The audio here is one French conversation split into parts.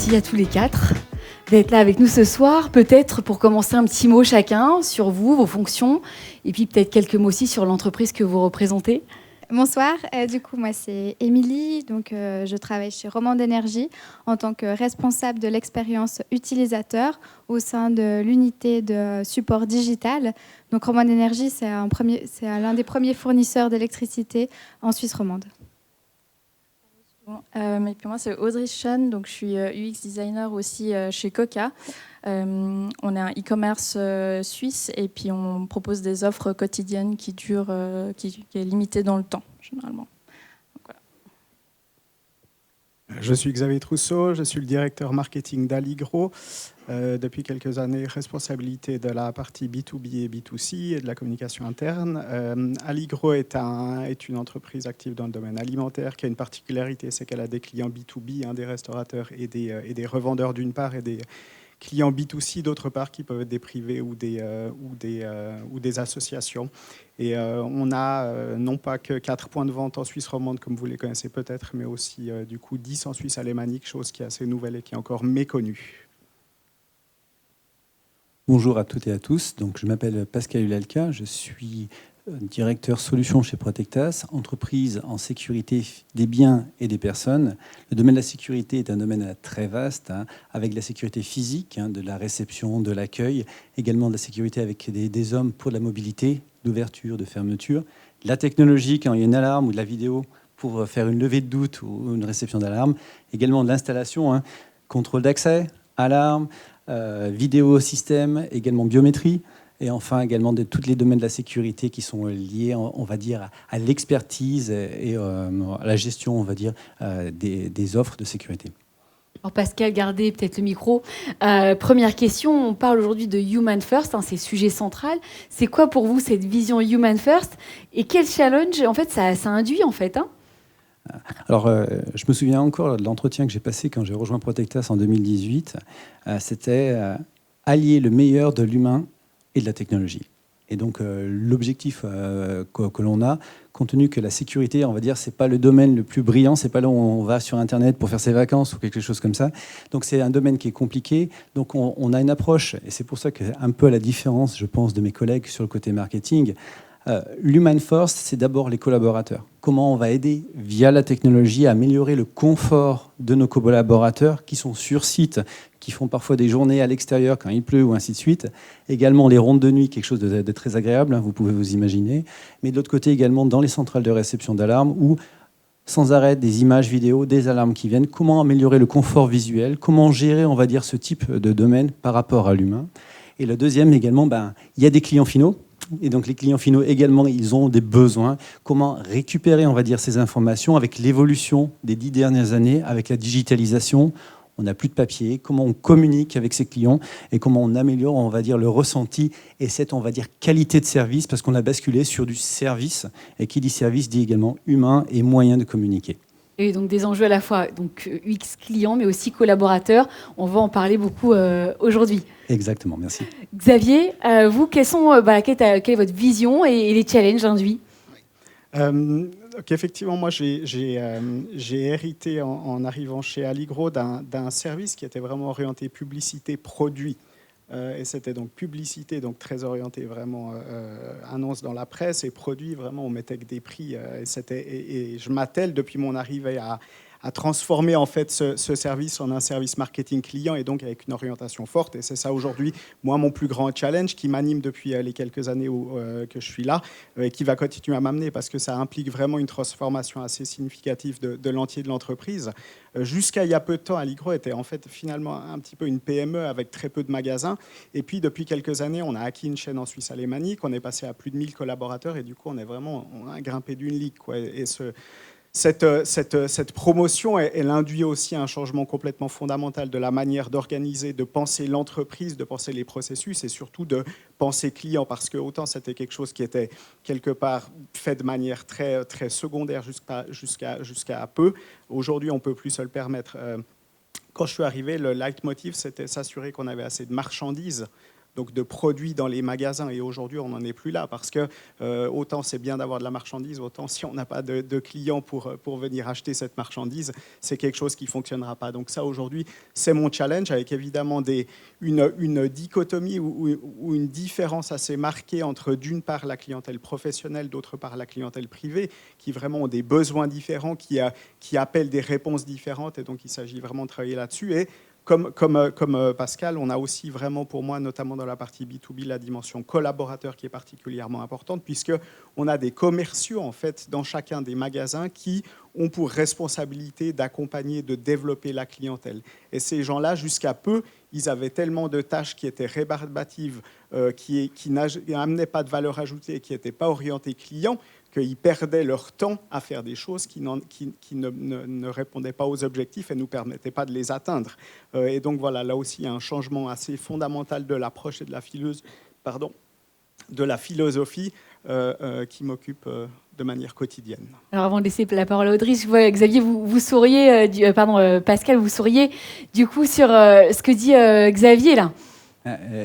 merci à tous les quatre d'être là avec nous ce soir. Peut-être pour commencer un petit mot chacun sur vous, vos fonctions, et puis peut-être quelques mots aussi sur l'entreprise que vous représentez. Bonsoir, du coup moi c'est Émilie, donc je travaille chez Romande Énergie en tant que responsable de l'expérience utilisateur au sein de l'unité de support digital. Donc Romande Énergie c'est l'un des premiers fournisseurs d'électricité en Suisse romande. Et puis moi, c'est Audrey Chan, donc je suis UX designer aussi chez Coca. On est un e-commerce suisse et puis on propose des offres quotidiennes qui durent, qui est limitée dans le temps, généralement. Donc, voilà. Je suis Xavier Trousseau, je suis le directeur marketing d'Alligro. Depuis quelques années, responsabilité de la partie B2B et B2C et de la communication interne. Alligro est une entreprise active dans le domaine alimentaire qui a une particularité, c'est qu'elle a des clients B2B, des restaurateurs et des revendeurs d'une part et des clients B2C d'autre part qui peuvent être des privés ou des associations. Et on a non pas que 4 points de vente en Suisse romande comme vous les connaissez peut-être, mais aussi du coup 10 en Suisse alémanique, chose qui est assez nouvelle et qui est encore méconnue. Bonjour à toutes et à tous. Donc, je m'appelle Pascal Ulalka, je suis directeur solutions chez Protectas, entreprise en sécurité des biens et des personnes. Le domaine de la sécurité est un domaine très vaste, avec la sécurité physique, de la réception, de l'accueil, également de la sécurité avec des hommes pour de la mobilité, d'ouverture, de fermeture. La technologie, quand il y a une alarme ou de la vidéo pour faire une levée de doute ou une réception d'alarme. Également de l'installation, contrôle d'accès, alarme, vidéo système, également biométrie, et enfin également de tous les domaines de la sécurité qui sont liés, on va dire, à l'expertise et à la gestion, on va dire, des offres de sécurité. Alors Pascal, gardez peut-être le micro. Première question, on parle aujourd'hui de Human First, c'est le sujet central. C'est quoi pour vous cette vision Human First et quel challenge en fait ça induit en fait Alors, je me souviens encore de l'entretien que j'ai passé quand j'ai rejoint Protectas en 2018. C'était allier le meilleur de l'humain et de la technologie. Et donc, l'objectif que l'on a, compte tenu que la sécurité, on va dire, c'est pas le domaine le plus brillant, c'est pas là où on va sur Internet pour faire ses vacances ou quelque chose comme ça. Donc, c'est un domaine qui est compliqué. Donc, on a une approche, et c'est pour ça que un peu à la différence, je pense, de mes collègues sur le côté marketing. L'Human First, c'est d'abord les collaborateurs. Comment on va aider, via la technologie, à améliorer le confort de nos collaborateurs qui sont sur site, qui font parfois des journées à l'extérieur quand il pleut ou ainsi de suite. Également les rondes de nuit, quelque chose de très agréable, vous pouvez vous imaginer. Mais de l'autre côté également dans les centrales de réception d'alarme où sans arrêt des images vidéo, des alarmes qui viennent. Comment améliorer le confort visuel, comment gérer, on va dire, ce type de domaine par rapport à l'humain. Et le deuxième également, il y a des clients finaux. Et donc les clients finaux également, ils ont des besoins. Comment récupérer, on va dire, ces informations avec l'évolution des 10 dernières années, avec la digitalisation. On n'a plus de papier. Comment on communique avec ces clients et comment on améliore, on va dire, le ressenti et cette, on va dire, qualité de service parce qu'on a basculé sur du service. Et qui dit service dit également humain et moyen de communiquer. Et donc des enjeux à la fois donc UX clients mais aussi collaborateurs. On va en parler beaucoup aujourd'hui. Exactement, merci. Xavier, vous, quelle est votre vision et les challenges induits? Donc effectivement, moi j'ai hérité en arrivant chez Alligro d'un service qui était vraiment orienté publicité-produit. Et c'était donc publicité, donc très orienté vraiment annonce dans la presse et produit, vraiment on mettait que des prix. Et je m'attelle depuis mon arrivée à transformer en fait ce service en un service marketing client et donc avec une orientation forte. Et c'est ça aujourd'hui, moi, mon plus grand challenge qui m'anime depuis les quelques années que je suis là et qui va continuer à m'amener parce que ça implique vraiment une transformation assez significative de l'entier de l'entreprise. Jusqu'à il y a peu de temps, Alligro était en fait finalement un petit peu une PME avec très peu de magasins. Et puis depuis quelques années, on a acquis une chaîne en Suisse alémanique, on est passé à plus de 1000 collaborateurs et du coup, on a grimpé d'une ligue, quoi. Et cette promotion, elle induit aussi un changement complètement fondamental de la manière d'organiser, de penser l'entreprise, de penser les processus et surtout de penser client parce que autant c'était quelque chose qui était quelque part fait de manière très, très secondaire jusqu'à peu. Aujourd'hui, on ne peut plus se le permettre. Quand je suis arrivé, le leitmotiv, c'était s'assurer qu'on avait assez de marchandises donc de produits dans les magasins. Et aujourd'hui, on n'en est plus là parce que autant c'est bien d'avoir de la marchandise, autant si on n'a pas de clients pour venir acheter cette marchandise, c'est quelque chose qui ne fonctionnera pas. Donc ça, aujourd'hui, c'est mon challenge, avec évidemment une dichotomie ou une différence assez marquée entre, d'une part, la clientèle professionnelle, d'autre part, la clientèle privée, qui vraiment ont des besoins différents, qui appellent des réponses différentes. Et donc, il s'agit vraiment de travailler là-dessus. Et comme Pascal, on a aussi vraiment, pour moi, notamment dans la partie B2B, la dimension collaborateur qui est particulièrement importante, puisqu'on a des commerciaux, en fait, dans chacun des magasins qui ont pour responsabilité d'accompagner, de développer la clientèle. Et ces gens-là, jusqu'à peu, ils avaient tellement de tâches qui étaient rébarbatives, qui n'amenaient pas de valeur ajoutée, qui n'étaient pas orientées clients, qu'ils perdaient leur temps à faire des choses qui ne répondaient pas aux objectifs et ne nous permettaient pas de les atteindre. Et donc voilà, là aussi, il y a un changement assez fondamental de l'approche et de la philosophie qui m'occupe de manière quotidienne. Alors avant de laisser la parole à Audrey, je vois Xavier, vous souriez, Pascal, vous souriez du coup sur ce que dit Xavier là.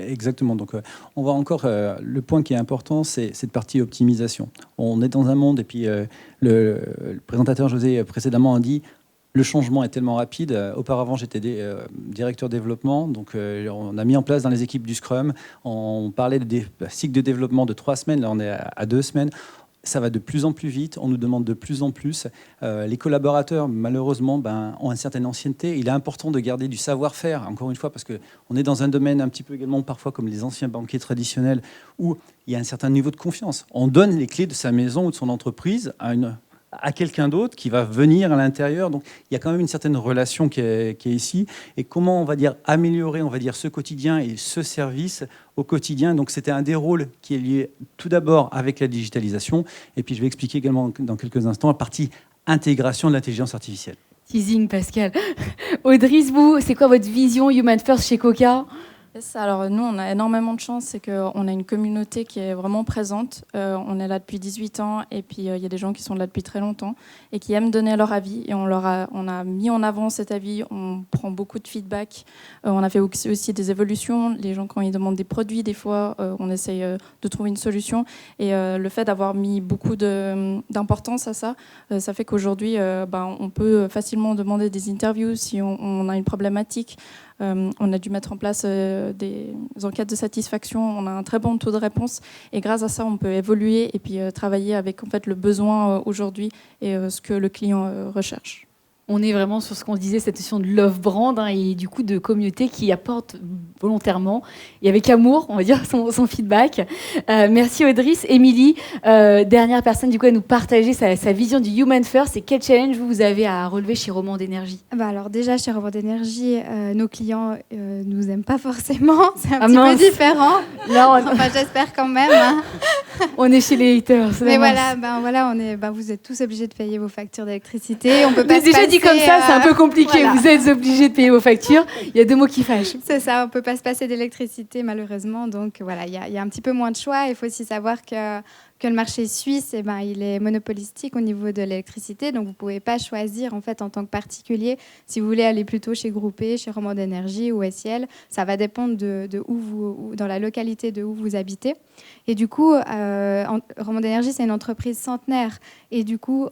Exactement. Donc, on voit encore le point qui est important, c'est cette partie optimisation. On est dans un monde, et puis le présentateur José précédemment a dit, le changement est tellement rapide. Auparavant, j'étais directeur développement, donc on a mis en place dans les équipes du Scrum, on parlait des cycles de développement de 3 semaines, là on est à 2 semaines. Ça va de plus en plus vite, on nous demande de plus en plus. Les collaborateurs, malheureusement, ont une certaine ancienneté. Il est important de garder du savoir-faire, encore une fois, parce qu'on est dans un domaine un petit peu également, parfois comme les anciens banquiers traditionnels, où il y a un certain niveau de confiance. On donne les clés de sa maison ou de son entreprise à quelqu'un d'autre qui va venir à l'intérieur. Donc, il y a quand même une certaine relation qui est ici. Et comment, on va dire, améliorer, ce quotidien et ce service au quotidien. Donc, c'était un des rôles qui est lié tout d'abord avec la digitalisation. Et puis, je vais expliquer également dans quelques instants la partie intégration de l'intelligence artificielle. Teasing, Pascal. Audrey, vous, c'est quoi votre vision Human First chez Coca ? Alors nous, on a énormément de chance, c'est qu'on a une communauté qui est vraiment présente. On est là depuis 18 ans et puis il y a des gens qui sont là depuis très longtemps et qui aiment donner leur avis. Et on a mis en avant cet avis, on prend beaucoup de feedback. On a fait aussi des évolutions. Les gens, quand ils demandent des produits, des fois, on essaye de trouver une solution. Et le fait d'avoir mis beaucoup d'importance à ça, ça fait qu'aujourd'hui, on peut facilement demander des interviews si on a une problématique. On a dû mettre en place des enquêtes de satisfaction. On a un très bon taux de réponse. Et grâce à ça, on peut évoluer et puis travailler avec en fait, le besoin aujourd'hui et ce que le client recherche. On est vraiment sur ce qu'on disait, cette notion de love brand et du coup de communauté qui apporte volontairement et avec amour, on va dire, son feedback. Merci Audrey. Émilie, dernière personne du coup à nous partager sa vision du Human First et quel challenge vous avez à relever chez Romande Énergie ? Alors déjà, chez Romande Énergie, nos clients ne nous aiment pas forcément. C'est un petit peu différent. Là, enfin, j'espère quand même. Hein. On est chez les haters. Mais voilà, vous êtes tous obligés de payer vos factures d'électricité. On peut pas déjà dit comme ça, c'est un peu compliqué. Voilà. Vous êtes obligés de payer vos factures. Il y a 2 mots qui fâchent. C'est ça, on ne peut pas se passer d'électricité malheureusement. Donc voilà, il y a un petit peu moins de choix. Il faut aussi savoir que le marché suisse, il est monopolistique au niveau de l'électricité. Donc vous ne pouvez pas choisir en fait, en tant que particulier si vous voulez aller plutôt chez Groupé, chez Romande Énergie ou SIL. Ça va dépendre de dans la localité de où vous habitez. Et du coup, Romande Énergie, c'est une entreprise centenaire. Et du coup,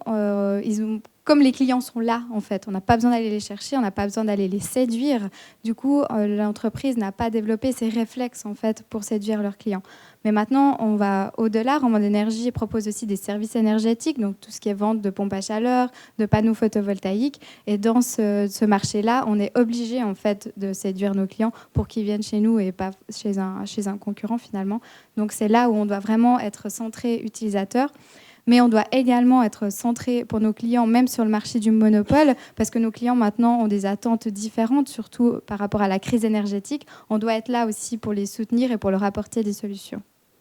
comme les clients sont là, en fait, on n'a pas besoin d'aller les chercher, on n'a pas besoin d'aller les séduire. Du coup, l'entreprise n'a pas développé ces réflexes, en fait, pour séduire leurs clients. Mais maintenant, on va au-delà. Romande Énergie propose aussi des services énergétiques, donc tout ce qui est vente de pompes à chaleur, de panneaux photovoltaïques. Et dans ce marché-là, on est obligé, en fait, de séduire nos clients pour qu'ils viennent chez nous et pas chez un concurrent, finalement. Donc, c'est là où on doit vraiment être centré utilisateur. Mais on doit également être centré pour nos clients, même sur le marché du monopole, parce que nos clients maintenant ont des attentes différentes, surtout par rapport à la crise énergétique. On doit être là aussi pour les soutenir et pour leur apporter des solutions.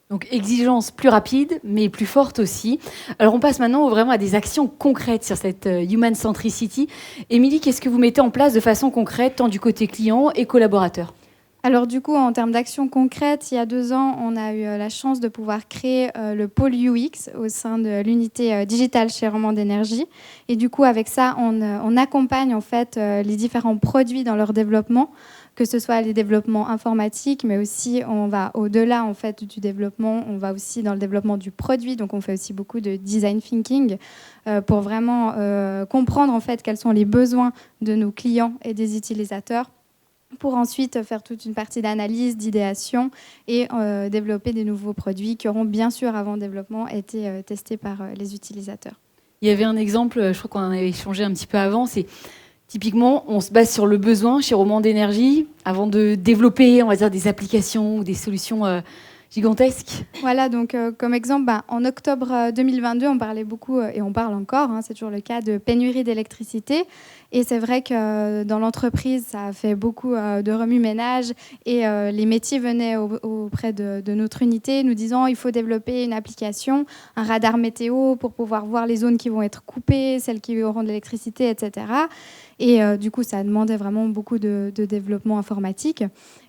Donc exigence plus rapide, mais plus forte aussi. Alors on passe maintenant vraiment à des actions concrètes sur cette Human Centricity. Émilie, qu'est-ce que vous mettez en place de façon concrète, tant du côté client et collaborateur ? Alors du coup, en termes d'actions concrètes, il y a 2 ans, on a eu la chance de pouvoir créer le pôle UX au sein de l'unité digitale chez Romande Énergie. Et du coup, avec ça, on accompagne en fait les différents produits dans leur développement, que ce soit les développements informatiques, mais aussi on va au-delà en fait du développement, on va aussi dans le développement du produit, donc on fait aussi beaucoup de design thinking pour vraiment comprendre en fait quels sont les besoins de nos clients et des utilisateurs, pour ensuite faire toute une partie d'analyse, d'idéation et développer des nouveaux produits qui auront bien sûr avant développement été testés par les utilisateurs. Il y avait un exemple, je crois qu'on en avait échangé un petit peu avant, c'est typiquement, on se base sur le besoin chez Romande Énergie avant de développer, on va dire, des applications ou des solutions gigantesques. Voilà, donc comme exemple, en octobre 2022, on parlait beaucoup, et on parle encore, c'est toujours le cas, de pénurie d'électricité. Et c'est vrai que dans l'entreprise, ça a fait beaucoup de remue-ménage et les métiers venaient auprès de notre unité nous disant il faut développer une application, un radar météo pour pouvoir voir les zones qui vont être coupées, celles qui auront de l'électricité, etc. Et du coup, ça demandait vraiment beaucoup de développement informatique.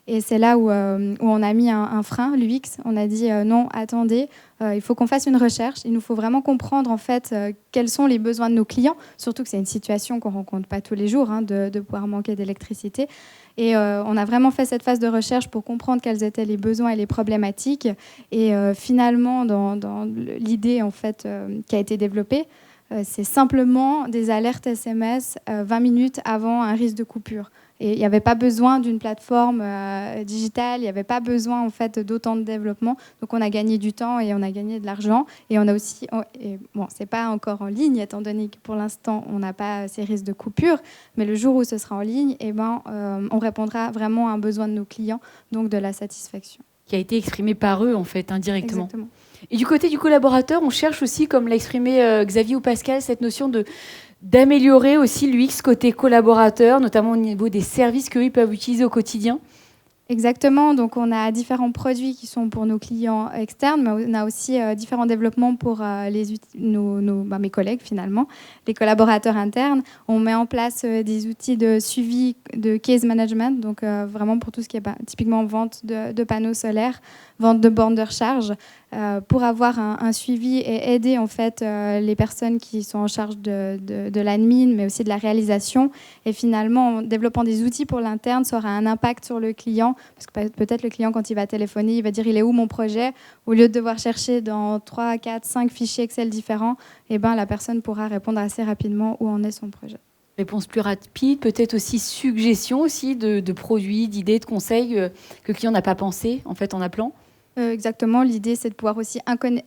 Et c'est là où on a mis un frein, l'UX. On a dit non, attendez, il faut qu'on fasse une recherche. Il nous faut vraiment comprendre en fait quels sont les besoins de nos clients, surtout que c'est une situation qu'on ne rencontre pas tous les jours, de pouvoir manquer d'électricité. Et on a vraiment fait cette phase de recherche pour comprendre quels étaient les besoins et les problématiques. Et finalement, dans l'idée en fait, qui a été développée, c'est simplement des alertes SMS 20 minutes avant un risque de coupure. Et il n'y avait pas besoin d'une plateforme digitale, il n'y avait pas besoin en fait d'autant de développement. Donc on a gagné du temps et on a gagné de l'argent. Et on a aussi, c'est pas encore en ligne étant donné que pour l'instant on n'a pas ces risques de coupure. Mais le jour où ce sera en ligne, on répondra vraiment à un besoin de nos clients, donc de la satisfaction. Qui a été exprimé par eux en fait indirectement. Exactement. Et du côté du collaborateur, on cherche aussi, comme l'a exprimé Xavier ou Pascal, cette notion d'améliorer aussi l'UX côté collaborateur, notamment au niveau des services qu'eux peuvent utiliser au quotidien. Exactement, donc on a différents produits qui sont pour nos clients externes, mais on a aussi différents développements pour mes collègues finalement, les collaborateurs internes. On met en place des outils de suivi de case management, donc vraiment pour tout ce qui est typiquement vente de panneaux solaires, vente de bornes de recharge, pour avoir un suivi et aider en fait les personnes qui sont en charge de l'admin, mais aussi de la réalisation. Et finalement, en développant des outils pour l'interne, ça aura un impact sur le client, parce que peut-être le client, quand il va téléphoner, il va dire « il est où mon projet ?» Au lieu de devoir chercher dans 3, 4, 5 fichiers Excel différents, la personne pourra répondre assez rapidement où en est son projet. Réponse plus rapide, peut-être aussi suggestion aussi de produits, d'idées, de conseils que le client n'a pas pensé en fait en appelant. Exactement, l'idée c'est de pouvoir aussi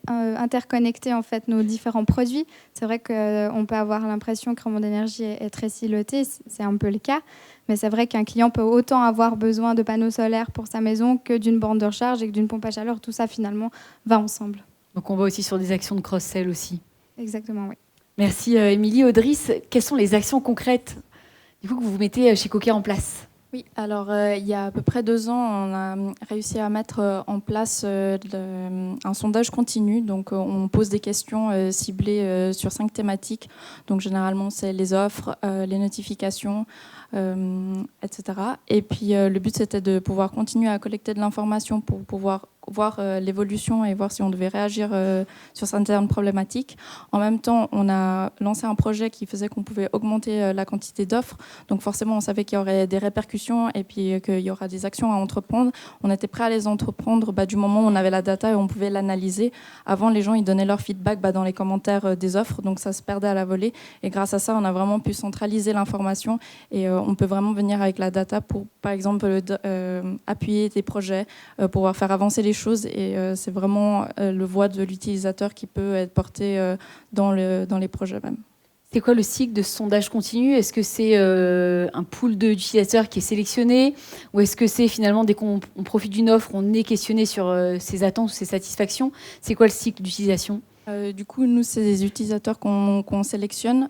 interconnecter en fait nos différents produits. C'est vrai qu'on peut avoir l'impression que Romande Énergie est très siloté, c'est un peu le cas, mais c'est vrai qu'un client peut autant avoir besoin de panneaux solaires pour sa maison que d'une borne de recharge et que d'une pompe à chaleur. Tout ça finalement va ensemble. Donc on va aussi sur des actions de cross-sell aussi. Exactement, oui. Merci Émilie. Audrice, quelles sont les actions concrètes du coup, que vous mettez chez Coca en place ? Oui, alors il y a à peu près 2 ans, on a réussi à mettre en place un sondage continu. Donc on pose des questions ciblées sur 5 thématiques. Donc généralement, c'est les offres, les notifications, etc. Et puis le but, c'était de pouvoir continuer à collecter de l'information pour pouvoir voir l'évolution et voir si on devait réagir sur certaines problématiques. En même temps, on a lancé un projet qui faisait qu'on pouvait augmenter la quantité d'offres. Donc forcément, on savait qu'il y aurait des répercussions et puis qu'il y aura des actions à entreprendre. On était prêt à les entreprendre du moment où on avait la data et on pouvait l'analyser. Avant, les gens ils donnaient leur feedback dans les commentaires des offres, donc ça se perdait à la volée. Et grâce à ça, on a vraiment pu centraliser l'information et on peut vraiment venir avec la data pour, par exemple, appuyer des projets, pouvoir faire avancer les choses. Et c'est vraiment le voix de l'utilisateur qui peut être porté dans les projets même. C'est quoi le cycle de sondage continu ? Est-ce que c'est un pool d'utilisateurs qui est sélectionné ? Ou est-ce que c'est finalement, dès qu'on profite d'une offre, on est questionné sur ses attentes ou ses satisfactions ? C'est quoi le cycle d'utilisation ? Du coup, nous, c'est des utilisateurs qu'on sélectionne.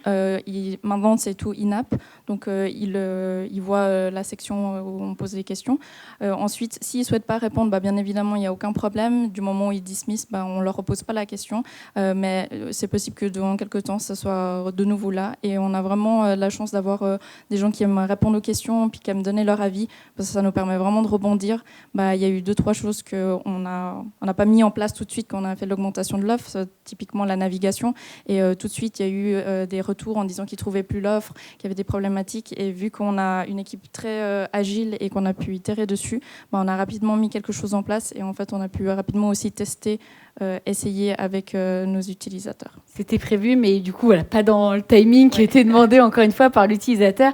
Maintenant, c'est tout in-app. Donc, ils voient la section où on pose les questions. Ensuite, s'ils ne souhaitent pas répondre, bien évidemment, il n'y a aucun problème. Du moment où ils dismissent, on ne leur repose pas la question. Mais c'est possible que dans quelques temps, ça soit de nouveau là. Et on a vraiment la chance d'avoir des gens qui aiment répondre aux questions puis qui aiment donner leur avis. Parce que ça nous permet vraiment de rebondir. Il y a eu 2-3 choses qu'on n'a pas mis en place tout de suite quand on a fait l'augmentation de l'offre. typiquement la navigation. Et tout de suite, il y a eu des retours en disant qu'ils ne trouvaient plus l'offre, qu'il y avait des problématiques. Et vu qu'on a une équipe très agile et qu'on a pu itérer dessus, on a rapidement mis quelque chose en place. Et en fait, on a pu rapidement aussi tester, essayer avec nos utilisateurs. C'était prévu, mais du coup, voilà, pas dans le timing qui était demandé encore une fois par l'utilisateur.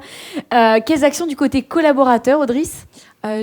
Quelles actions du côté collaborateur, Audrice ?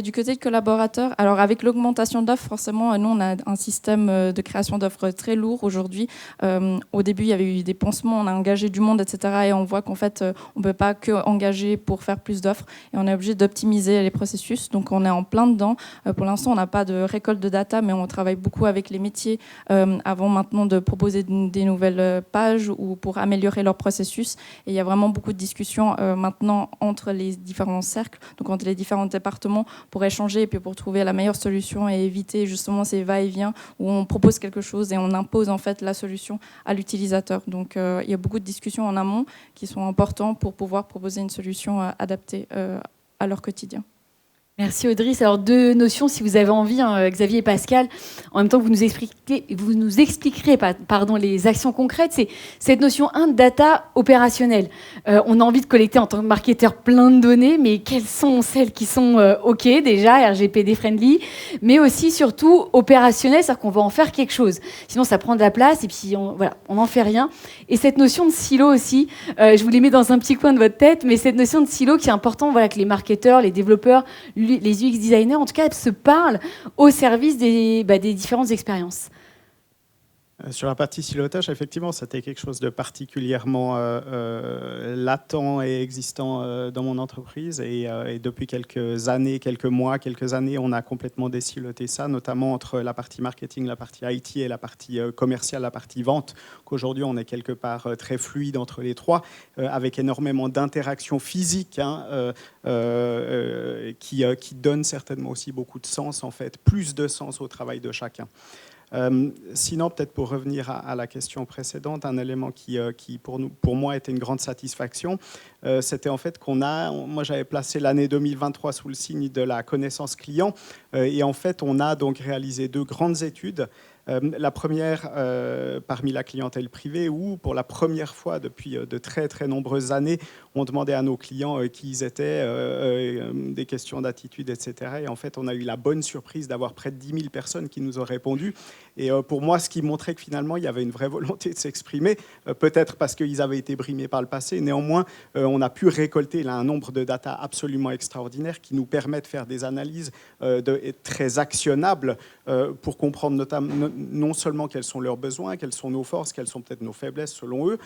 Du côté de collaborateurs, alors avec l'augmentation d'offres, forcément, nous, on a un système de création d'offres très lourd aujourd'hui. Au début, il y avait eu des pansements, on a engagé du monde, etc. Et on voit qu'en fait, on ne peut pas que engager pour faire plus d'offres. Et on est obligé d'optimiser les processus. Donc, on est en plein dedans. Pour l'instant, on n'a pas de récolte de data, mais on travaille beaucoup avec les métiers avant maintenant de proposer des nouvelles pages ou pour améliorer leur processus. Et il y a vraiment beaucoup de discussions maintenant entre les différents cercles, donc entre les différents départements, pour échanger et puis pour trouver la meilleure solution et éviter justement ces va-et-vient où on propose quelque chose et on impose en fait la solution à l'utilisateur. Donc il y a beaucoup de discussions en amont qui sont importantes pour pouvoir proposer une solution adaptée à leur quotidien. Merci Audrice. Alors 2 notions, si vous avez envie, Xavier et Pascal, en même temps que vous nous expliquerez les actions concrètes, c'est cette notion 1 de data opérationnelle. On a envie de collecter en tant que marketeur plein de données, mais quelles sont celles qui sont OK déjà, RGPD friendly, mais aussi surtout opérationnelles, c'est-à-dire qu'on va en faire quelque chose. Sinon ça prend de la place et puis on n'en fait rien. Et cette notion de silo aussi, je vous les mets dans un petit coin de votre tête, mais cette notion de silo qui est important, que les marketeurs, les développeurs, les UX designers, en tout cas, se parlent au service des différentes expériences. Sur la partie silotage, effectivement, c'était quelque chose de particulièrement latent et existant dans mon entreprise. Et depuis quelques années, on a complètement désiloté ça, notamment entre la partie marketing, la partie IT et la partie commerciale, la partie vente. Qu'aujourd'hui, on est quelque part très fluide entre les trois, avec énormément d'interactions physiques qui donnent certainement aussi beaucoup de sens, en fait, plus de sens au travail de chacun. Sinon, peut-être pour revenir à la question précédente, un élément qui pour moi était une grande satisfaction, c'était en fait moi j'avais placé l'année 2023 sous le signe de la connaissance client, et en fait on a donc réalisé 2 grandes études. La première parmi la clientèle privée, où pour la première fois depuis de très très nombreuses années, on demandait à nos clients qui ils étaient, des questions d'attitude, etc. Et en fait, on a eu la bonne surprise d'avoir près de 10 000 personnes qui nous ont répondu. Et pour moi, ce qui montrait que finalement, il y avait une vraie volonté de s'exprimer, peut-être parce qu'ils avaient été brimés par le passé. Néanmoins, on a pu récolter là un nombre de data absolument extraordinaire qui nous permet de faire des analyses très actionnables pour comprendre notamment non seulement quels sont leurs besoins, quelles sont nos forces, quelles sont peut-être nos faiblesses selon eux,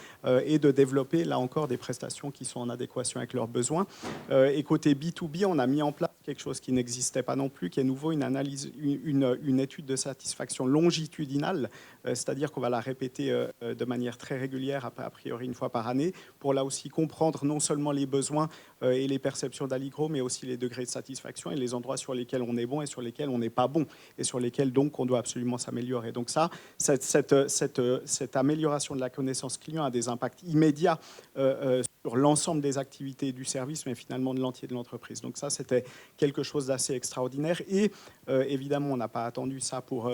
et de développer là encore des prestations qui sont en adéquation avec leurs besoins. Et côté B2B, on a mis en place quelque chose qui n'existait pas non plus, qui est nouveau, une analyse, une étude de satisfaction longitudinale, c'est-à-dire qu'on va la répéter de manière très régulière, a priori une fois par année, pour là aussi comprendre non seulement les besoins et les perceptions d'Allegro, mais aussi les degrés de satisfaction et les endroits sur lesquels on est bon et sur lesquels on n'est pas bon, et sur lesquels donc on doit absolument s'améliorer. Et donc ça, cette amélioration de la connaissance client a des impacts immédiats sur l'ensemble des activités du service, mais finalement de l'entier de l'entreprise. Donc ça, c'était quelque chose d'assez extraordinaire. Et évidemment, on n'a pas attendu ça pour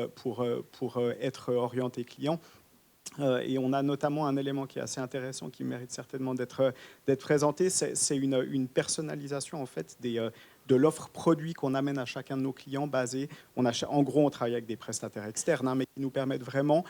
être orienté client. Et on a notamment un élément qui est assez intéressant, qui mérite certainement d'être présenté, c'est une personnalisation en fait de l'offre produit qu'on amène à chacun de nos clients basée. En gros, on travaille avec des prestataires externes, mais qui nous permettent vraiment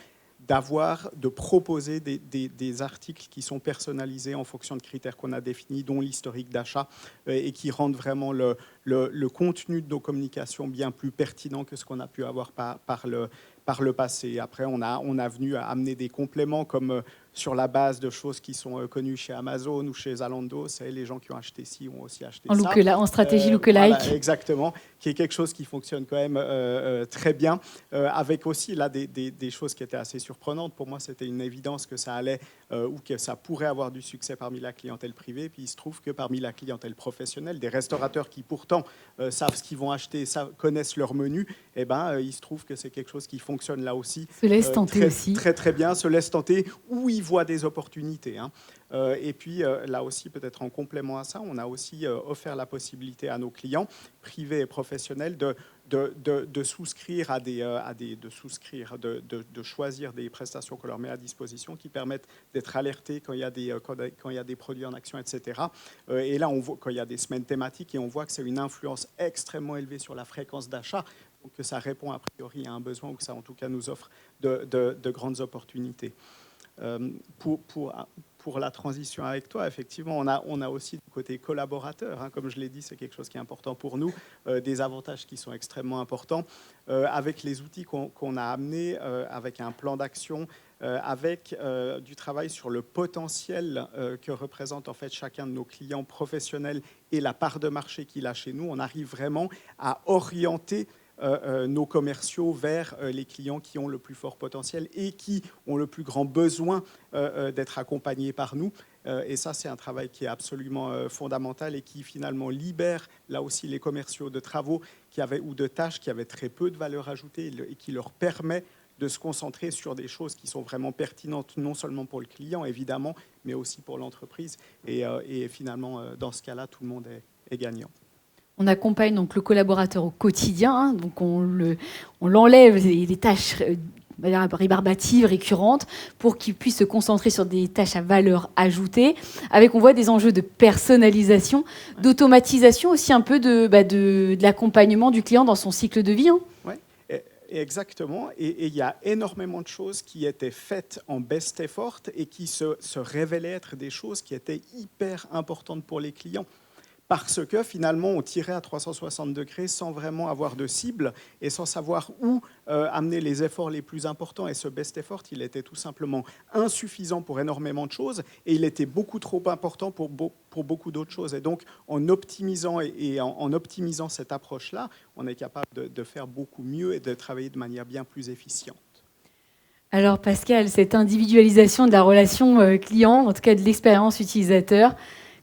de proposer des articles qui sont personnalisés en fonction de critères qu'on a définis, dont l'historique d'achat, et qui rendent vraiment le contenu de nos communications bien plus pertinent que ce qu'on a pu avoir par le passé. Après, on a venu à amener des compléments comme sur la base de choses qui sont connues chez Amazon ou chez Zalando. C'est les gens qui ont acheté ci ont aussi acheté ça. En stratégie lookalike. Voilà, exactement, qui est quelque chose qui fonctionne quand même très bien, avec aussi là des choses qui étaient assez surprenantes. Pour moi, c'était une évidence que ça allait ou que ça pourrait avoir du succès parmi la clientèle privée. Puis il se trouve que parmi la clientèle professionnelle, des restaurateurs qui pourtant savent ce qu'ils vont acheter, connaissent leur menu, il se trouve que c'est quelque chose qui fonctionne là aussi. Se laisse tenter aussi. Très très bien, se laisse tenter, où ils voient des opportunités. Et puis là aussi, peut-être en complément à ça, on a aussi offert la possibilité à nos clients, privés et professionnels, de souscrire de choisir des prestations qu'on leur met à disposition qui permettent d'être alertés quand il y a des produits en action, etc. Et là, on voit quand il y a des semaines thématiques et on voit que c'est une influence extrêmement élevée sur la fréquence d'achat, donc que ça répond a priori à un besoin ou que ça en tout cas nous offre de grandes opportunités. Pour la transition avec toi, effectivement, on a aussi du côté collaborateur, hein, comme je l'ai dit, c'est quelque chose qui est important pour nous, des avantages qui sont extrêmement importants, avec les outils qu'on a amenés, avec un plan d'action, avec du travail sur le potentiel que représente en fait chacun de nos clients professionnels et la part de marché qu'il a chez nous. On arrive vraiment à orienter nos commerciaux vers les clients qui ont le plus fort potentiel et qui ont le plus grand besoin d'être accompagnés par nous. Et ça, c'est un travail qui est absolument fondamental et qui finalement libère là aussi les commerciaux de travaux ou de tâches qui avaient très peu de valeur ajoutée et qui leur permet de se concentrer sur des choses qui sont vraiment pertinentes, non seulement pour le client, évidemment, mais aussi pour l'entreprise. Et finalement, dans ce cas-là, tout le monde est gagnant. On accompagne donc le collaborateur au quotidien, hein, donc on l'enlève les tâches rébarbatives, récurrentes, pour qu'il puisse se concentrer sur des tâches à valeur ajoutée, avec, on voit, des enjeux de personnalisation, d'automatisation aussi un peu de l'accompagnement du client dans son cycle de vie. Hein. Ouais. Exactement, et il y a énormément de choses qui étaient faites en best effort et qui se révélaient être des choses qui étaient hyper importantes pour les clients. Parce que finalement, on tirait à 360 degrés sans vraiment avoir de cible et sans savoir où amener les efforts les plus importants. Et ce best effort, il était tout simplement insuffisant pour énormément de choses et il était beaucoup trop important pour beaucoup d'autres choses. Et donc, en optimisant en optimisant cette approche-là, on est capable de faire beaucoup mieux et de travailler de manière bien plus efficiente. Alors Pascal, cette individualisation de la relation client, en tout cas de l'expérience utilisateur,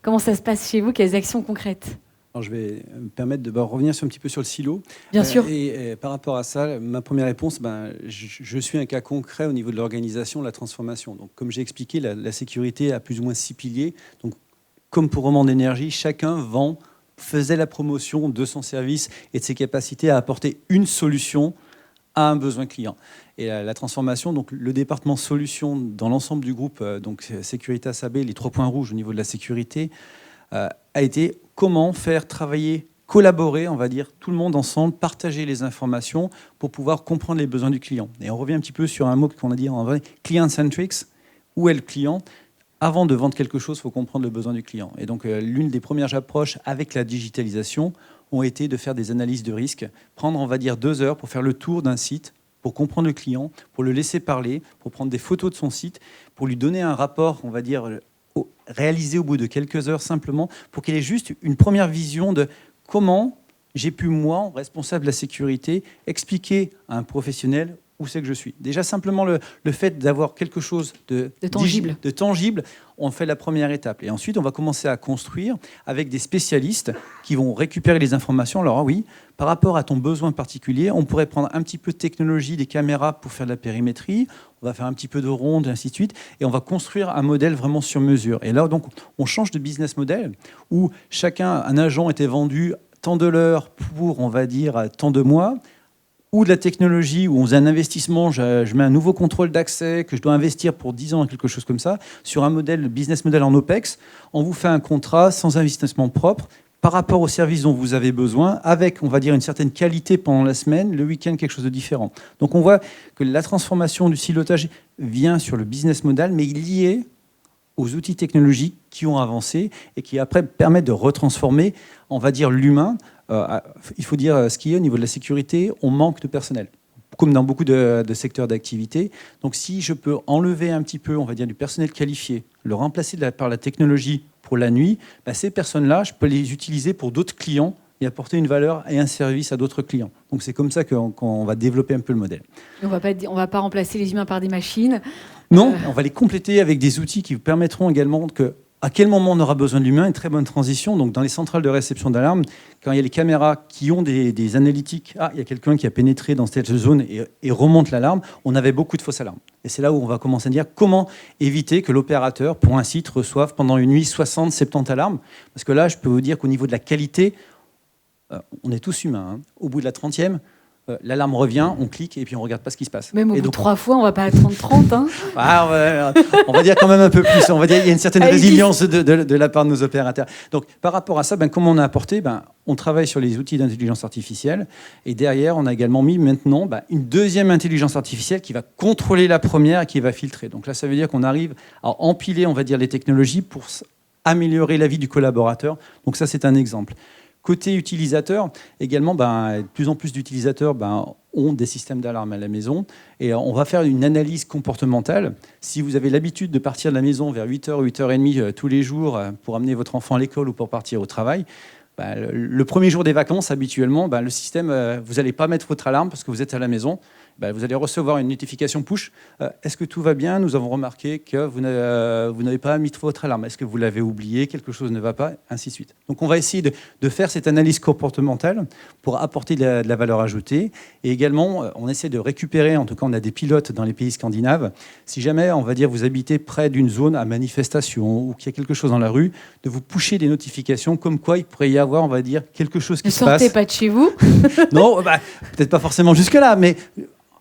comment ça se passe chez vous? Quelles actions concrètes? Alors, je vais me permettre de revenir un petit peu sur le silo. Bien sûr. Et par rapport à ça, ma première réponse, je suis un cas concret au niveau de l'organisation, de la transformation. Donc, comme j'ai expliqué, la sécurité a plus ou moins 6 piliers. Donc, comme pour Romande Énergie, chacun faisait la promotion de son service et de ses capacités à apporter une solution à un besoin client. Et la transformation, donc le département solutions dans l'ensemble du groupe, donc Securitas AB, les 3 points rouges au niveau de la sécurité, a été comment faire travailler, collaborer, on va dire, tout le monde ensemble, partager les informations pour pouvoir comprendre les besoins du client. Et on revient un petit peu sur un mot qu'on a dit en vrai, client-centrics, où est le client? Avant de vendre quelque chose, il faut comprendre le besoin du client. Et donc l'une des premières approches avec la digitalisation ont été de faire des analyses de risque, prendre, on va dire, 2 heures pour faire le tour d'un site, pour comprendre le client, pour le laisser parler, pour prendre des photos de son site, pour lui donner un rapport, on va dire, réalisé au bout de quelques heures simplement, pour qu'il ait juste une première vision de comment j'ai pu, moi, responsable de la sécurité, expliquer à un professionnel où c'est que je suis. Déjà, simplement le fait d'avoir quelque chose de tangible, on fait la première étape. Et ensuite, on va commencer à construire avec des spécialistes qui vont récupérer les informations. Alors oui, par rapport à ton besoin particulier, on pourrait prendre un petit peu de technologie, des caméras pour faire de la périmétrie, on va faire un petit peu de ronde, et ainsi de suite, et on va construire un modèle vraiment sur mesure. Et là, donc, on change de business model où un agent était vendu tant de l'heure pour, on va dire, tant de mois, ou de la technologie, où on faisait un investissement, je mets un nouveau contrôle d'accès que je dois investir pour 10 ans, quelque chose comme ça, sur un business model en OPEX, on vous fait un contrat sans investissement propre, par rapport au service dont vous avez besoin, avec, on va dire, une certaine qualité pendant la semaine, le week-end, quelque chose de différent. Donc on voit que la transformation du silotage vient sur le business model, mais lié aux outils technologiques qui ont avancé et qui après permettent de retransformer, on va dire, l'humain. Il faut dire ce qu'il y a au niveau de la sécurité, on manque de personnel, comme dans beaucoup de secteurs d'activité. Donc si je peux enlever un petit peu, on va dire, du personnel qualifié, le remplacer par la technologie pour la nuit, ces personnes-là, je peux les utiliser pour d'autres clients et apporter une valeur et un service à d'autres clients. Donc c'est comme ça qu'on va développer un peu le modèle. On va pas remplacer les humains par des machines. Non, on va les compléter avec des outils qui vous permettront également que, À quel moment on aura besoin de l'humain? Une très bonne transition. Donc, dans les centrales de réception d'alarme, quand il y a les caméras qui ont des analytiques, il y a quelqu'un qui a pénétré dans cette zone et remonte l'alarme, on avait beaucoup de fausses alarmes. Et c'est là où on va commencer à dire comment éviter que l'opérateur, pour un site, reçoive pendant une nuit 60, 70 alarmes. Parce que là, je peux vous dire qu'au niveau de la qualité, on est tous humains. Au bout de la 30e, l'alarme revient, on clique et puis on ne regarde pas ce qui se passe. Même au et bout de donc, 3 fois, on ne va pas attendre 30. Hein. On va dire quand même un peu plus. On va dire qu'il y a une certaine résilience de la part de nos opérateurs. Donc, par rapport à ça, comment on a apporté on travaille sur les outils d'intelligence artificielle. Et derrière, on a également mis maintenant une deuxième intelligence artificielle qui va contrôler la première et qui va filtrer. Donc là, ça veut dire qu'on arrive à empiler, on va dire, les technologies pour améliorer la vie du collaborateur. Donc ça, c'est un exemple. Côté utilisateur, également, de plus en plus d'utilisateurs ont des systèmes d'alarme à la maison. Et on va faire une analyse comportementale. Si vous avez l'habitude de partir de la maison vers 8h, 8h30 tous les jours pour amener votre enfant à l'école ou pour partir au travail, le premier jour des vacances, habituellement, le système, vous n'allez pas mettre votre alarme parce que vous êtes à la maison. Vous allez recevoir une notification push. Est-ce que tout va bien? Nous avons remarqué que vous n'avez pas mis votre alarme. Est-ce que vous l'avez oublié? Quelque chose ne va pas? Ainsi de suite. Donc, on va essayer de faire cette analyse comportementale pour apporter de la valeur ajoutée. Et également, on essaie de récupérer, en tout cas, on a des pilotes dans les pays scandinaves. Si jamais, on va dire, vous habitez près d'une zone à manifestation ou qu'il y a quelque chose dans la rue, de vous pusher des notifications comme quoi il pourrait y avoir, on va dire, quelque chose qui se passe. Ne sortez pas de chez vous. Non, peut-être pas forcément jusque-là, mais...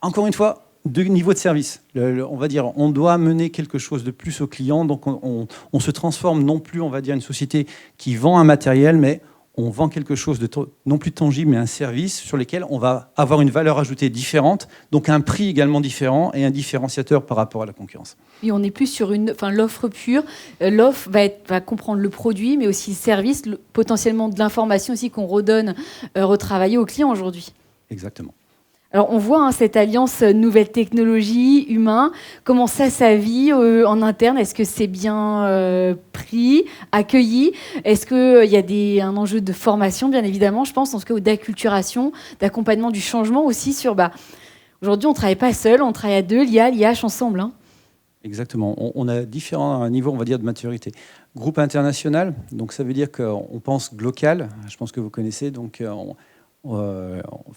Encore une fois, deux niveaux de service. On va dire, on doit mener quelque chose de plus au client. Donc, on se transforme non plus, on va dire, une société qui vend un matériel, mais on vend quelque chose de non plus tangible, mais un service sur lequel on va avoir une valeur ajoutée différente, donc un prix également différent et un différenciateur par rapport à la concurrence. Et on n'est plus sur l'offre pure. L'offre va comprendre le produit, mais aussi le service, potentiellement de l'information aussi qu'on redonne, retravailler aux clients aujourd'hui. Exactement. Alors, on voit cette alliance nouvelle technologie, humain. Comment ça vit en interne? Est-ce que c'est bien pris, accueilli? Est-ce qu'il y a un enjeu de formation, bien évidemment, je pense, en tout cas, ou d'acculturation, d'accompagnement du changement aussi sur... aujourd'hui, on ne travaille pas seul, on travaille à deux, l'IH ensemble. Hein. Exactement. On a différents niveaux, on va dire, de maturité. Groupe international, donc ça veut dire qu'on pense local. Je pense que vous connaissez, donc...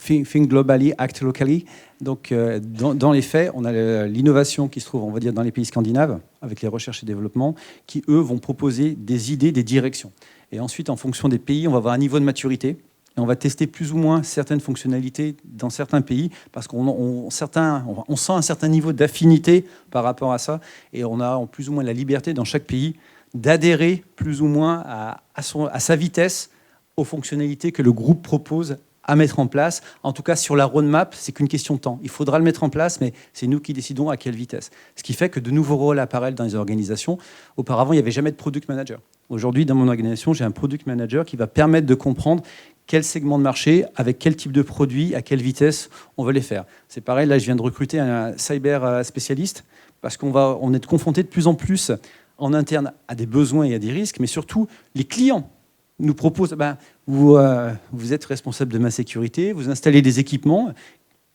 think globally, act locally. Donc, dans les faits, on a l'innovation qui se trouve, on va dire, dans les pays scandinaves, avec les recherches et développements, qui, eux, vont proposer des idées, des directions. Et ensuite, en fonction des pays, on va avoir un niveau de maturité. Et on va tester plus ou moins certaines fonctionnalités dans certains pays, parce qu'on sent un certain niveau d'affinité par rapport à ça. Et on a plus ou moins la liberté dans chaque pays d'adhérer plus ou moins à sa vitesse aux fonctionnalités que le groupe propose à mettre en place. En tout cas, sur la roadmap, c'est qu'une question de temps. Il faudra le mettre en place, mais c'est nous qui décidons à quelle vitesse. Ce qui fait que de nouveaux rôles apparaissent dans les organisations. Auparavant, il n'y avait jamais de product manager. Aujourd'hui, dans mon organisation, j'ai un product manager qui va permettre de comprendre quel segment de marché, avec quel type de produit, à quelle vitesse on veut les faire. C'est pareil, là, je viens de recruter un cyber spécialiste, parce qu'on est confronté de plus en plus en interne à des besoins et à des risques, mais surtout, les clients nous propose, vous êtes responsable de ma sécurité, vous installez des équipements.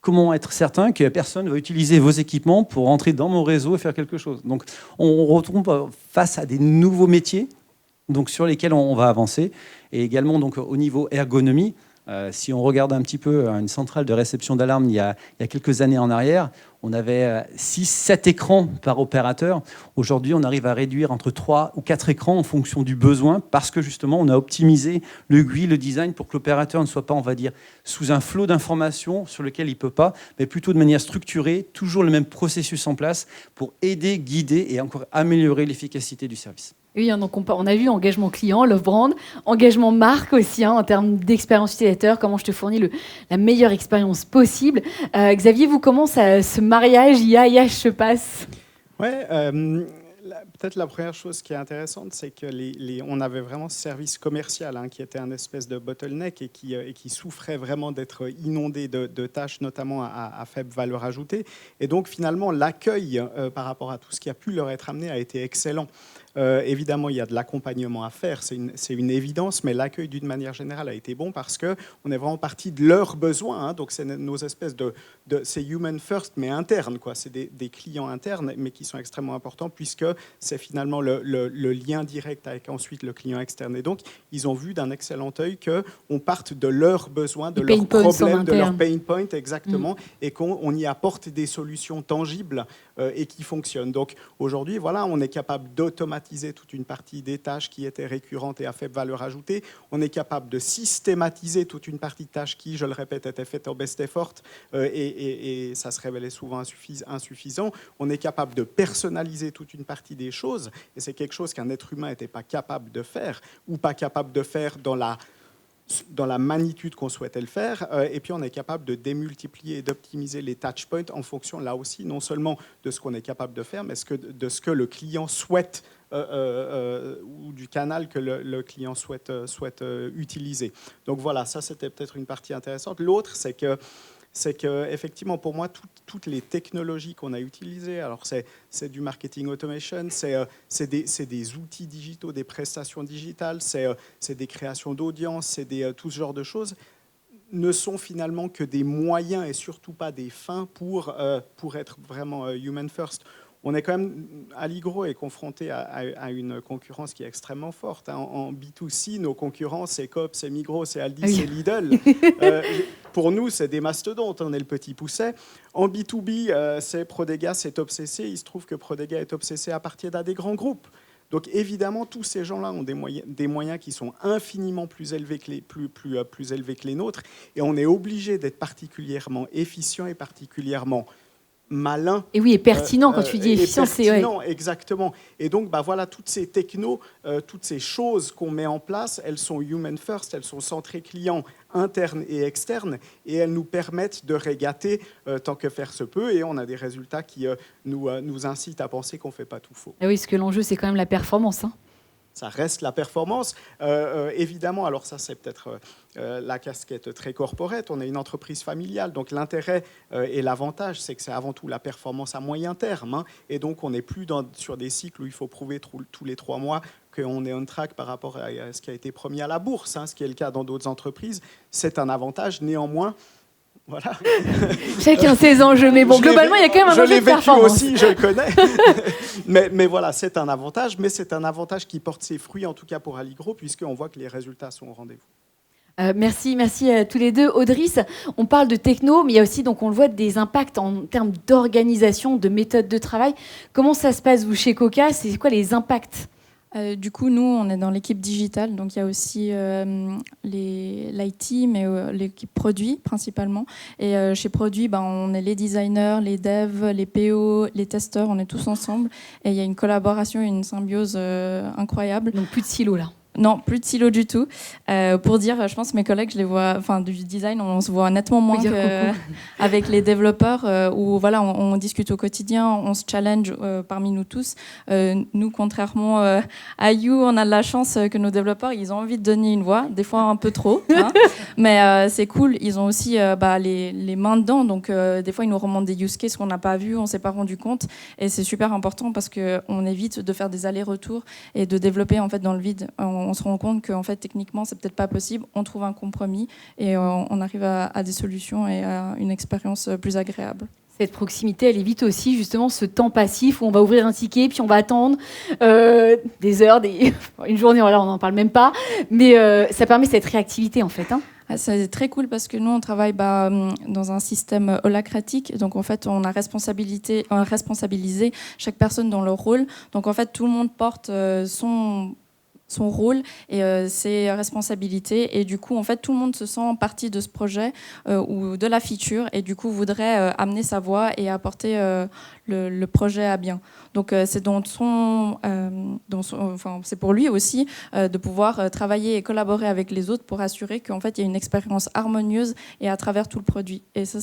Comment être certain que personne va utiliser vos équipements pour entrer dans mon réseau et faire quelque chose? Donc, on retrouve face à des nouveaux métiers donc, sur lesquels on va avancer. Et également, donc, au niveau ergonomie, si on regarde un petit peu une centrale de réception d'alarme il y a quelques années en arrière, on avait 6-7 écrans par opérateur. Aujourd'hui, on arrive à réduire entre 3 ou 4 écrans en fonction du besoin parce que justement, on a optimisé le GUI, le design pour que l'opérateur ne soit pas, on va dire, sous un flot d'informations sur lequel il ne peut pas, mais plutôt de manière structurée, toujours le même processus en place pour aider, guider et encore améliorer l'efficacité du service. Oui, donc on a vu engagement client, love brand, engagement marque aussi, en termes d'expérience utilisateur, comment je te fournis la meilleure expérience possible. Xavier, vous, comment ce mariage IA-IH se passe? Ouais, peut-être la première chose qui est intéressante, c'est que on avait vraiment ce service commercial qui était un espèce de bottleneck et qui souffrait vraiment d'être inondé de tâches, notamment à faible valeur ajoutée. Et donc, finalement, l'accueil par rapport à tout ce qui a pu leur être amené a été excellent. Évidemment, il y a de l'accompagnement à faire, c'est une évidence, mais l'accueil d'une manière générale a été bon parce qu'on est vraiment parti de leurs besoins. Hein, donc c'est nos espèces c'est human first, mais interne, quoi. C'est des clients internes, mais qui sont extrêmement importants puisque c'est finalement le lien direct avec ensuite le client externe. Et donc, ils ont vu d'un excellent œil qu'on parte de leurs besoins, de leurs problèmes, de leurs pain points, exactement, et qu'on y apporte des solutions tangibles et qui fonctionnent. Donc, aujourd'hui, voilà, on est capable d'automatiser toute une partie des tâches qui étaient récurrentes et à faible valeur ajoutée. On est capable de systématiser toute une partie de tâches qui, je le répète, étaient faites en best effort et ça se révélait souvent insuffisant. On est capable de personnaliser toute une partie des choses et c'est quelque chose qu'un être humain n'était pas capable de faire ou pas capable de faire dans la magnitude qu'on souhaitait le faire. Et puis, on est capable de démultiplier et d'optimiser les touchpoints en fonction, là aussi, non seulement de ce qu'on est capable de faire, mais de ce que le client souhaite ou du canal que le client souhaite utiliser. Donc, voilà, ça, c'était peut-être une partie intéressante. L'autre, c'est que effectivement, pour moi, toutes les technologies qu'on a utilisées, alors c'est du marketing automation, c'est des outils digitaux, des prestations digitales, c'est des créations d'audience, c'est tout ce genre de choses, ne sont finalement que des moyens et surtout pas des fins pour être vraiment human first. On est quand même, Allegro est confronté à une concurrence qui est extrêmement forte. Hein. En B2C, nos concurrents, c'est Coop, c'est Migros, c'est Aldi, c'est Lidl. Pour nous, c'est des mastodontes, on est le petit pousset. En B2B, c'est Prodega, c'est Obsessé. Il se trouve que Prodega et Obsessé appartiennent à des grands groupes. Donc évidemment, tous ces gens-là ont des moyens qui sont infiniment plus élevés que les nôtres. Et on est obligé d'être particulièrement efficient et particulièrement malin. Et oui, et pertinent, quand tu dis efficient, c'est... Pertinent, exactement. Et donc, voilà, toutes ces technos, toutes ces choses qu'on met en place, elles sont human first, elles sont centrées clients internes et externes, et elles nous permettent de régater tant que faire se peut, et on a des résultats qui nous incitent à penser qu'on ne fait pas tout faux. Et oui, parce que l'enjeu, c'est quand même la performance, hein. Ça reste la performance. Évidemment, alors ça, c'est peut-être la casquette très corporate. On est une entreprise familiale, donc l'intérêt et l'avantage, c'est que c'est avant tout la performance à moyen terme. Hein, et donc, on n'est plus sur des cycles où il faut prouver tous les 3 mois qu'on est on track par rapport à ce qui a été promis à la bourse, hein, ce qui est le cas dans d'autres entreprises. C'est un avantage. Néanmoins, voilà. Chacun ses enjeux, mais bon, globalement, il y a quand même un enjeu de performance. Je l'ai vécu aussi, je le connais. mais voilà, c'est un avantage, mais c'est un avantage qui porte ses fruits, en tout cas pour Allegro, puisqu'on voit que les résultats sont au rendez-vous. Merci à tous les deux. Audrice, on parle de techno, mais il y a aussi, donc on le voit, des impacts en termes d'organisation, de méthode de travail. Comment ça se passe, vous, chez Coca? C'est quoi les impacts? Du coup, nous, on est dans l'équipe digitale, donc il y a aussi l'IT, mais l'équipe produit principalement. Et chez Produit, on est les designers, les devs, les PO, les testeurs, on est tous ensemble. Et il y a une collaboration et une symbiose incroyable. Donc plus de silos là. Non, plus de silos du tout. Pour dire, je pense que mes collègues, je les vois, enfin du design, on se voit nettement moins qu'avec les développeurs, où voilà, on discute au quotidien, on se challenge parmi nous tous. Nous, contrairement à You, on a de la chance que nos développeurs, ils ont envie de donner une voix, des fois un peu trop, hein, mais c'est cool. Ils ont aussi les mains dedans, donc des fois ils nous remontent des use cases qu'on n'a pas vus, on s'est pas rendu compte, et c'est super important parce que on évite de faire des allers-retours et de développer en fait dans le vide. On se rend compte qu'en fait, techniquement, c'est peut-être pas possible. On trouve un compromis et on arrive à des solutions et à une expérience plus agréable. Cette proximité, elle évite aussi justement ce temps passif où on va ouvrir un ticket, puis on va attendre des heures, une journée, voilà, on n'en parle même pas. Mais ça permet cette réactivité, en fait. Hein. C'est très cool parce que nous, on travaille dans un système holacratique. Donc, en fait, on a responsabilisé chaque personne dans leur rôle. Donc, en fait, tout le monde porte son rôle et ses responsabilités, et du coup en fait tout le monde se sent partie de ce projet ou de la feature, et du coup voudrait amener sa voix et apporter le projet à bien. Donc c'est c'est pour lui aussi de pouvoir travailler et collaborer avec les autres pour assurer qu'en fait il y a une expérience harmonieuse et à travers tout le produit. Et ça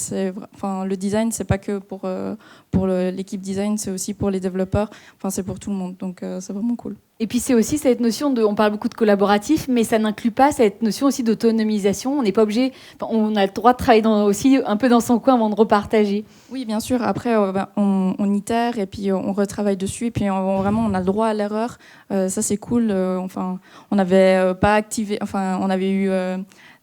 le design, c'est pas que pour l'équipe design, c'est aussi pour les développeurs, c'est pour tout le monde, donc c'est vraiment cool. Et puis c'est aussi cette notion on parle beaucoup de collaboratif, mais ça n'inclut pas cette notion aussi d'autonomisation. On n'est pas obligé, on a le droit de travailler aussi un peu dans son coin avant de repartager. Oui, bien sûr. Après, on itère et puis on retravaille dessus. Et puis vraiment, on a le droit à l'erreur. Ça, c'est cool. On n'avait pas activé. Enfin, on avait eu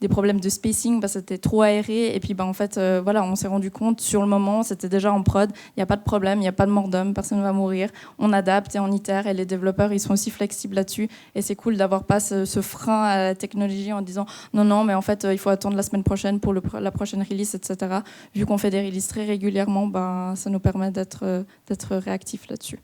des problèmes de spacing parce que c'était trop aéré. Et puis, en fait, on s'est rendu compte sur le moment, c'était déjà en prod. Il n'y a pas de problème, il n'y a pas de mort d'homme, personne ne va mourir. On adapte et on itère. Et les développeurs, ils sont aussi flexibles là-dessus. Et c'est cool d'avoir pas ce frein à la technologie en disant non, mais en fait, il faut attendre la semaine prochaine pour la prochaine release, etc. Vu qu'on fait des releases très régulièrement, ça nous permet d'être réactifs là-dessus.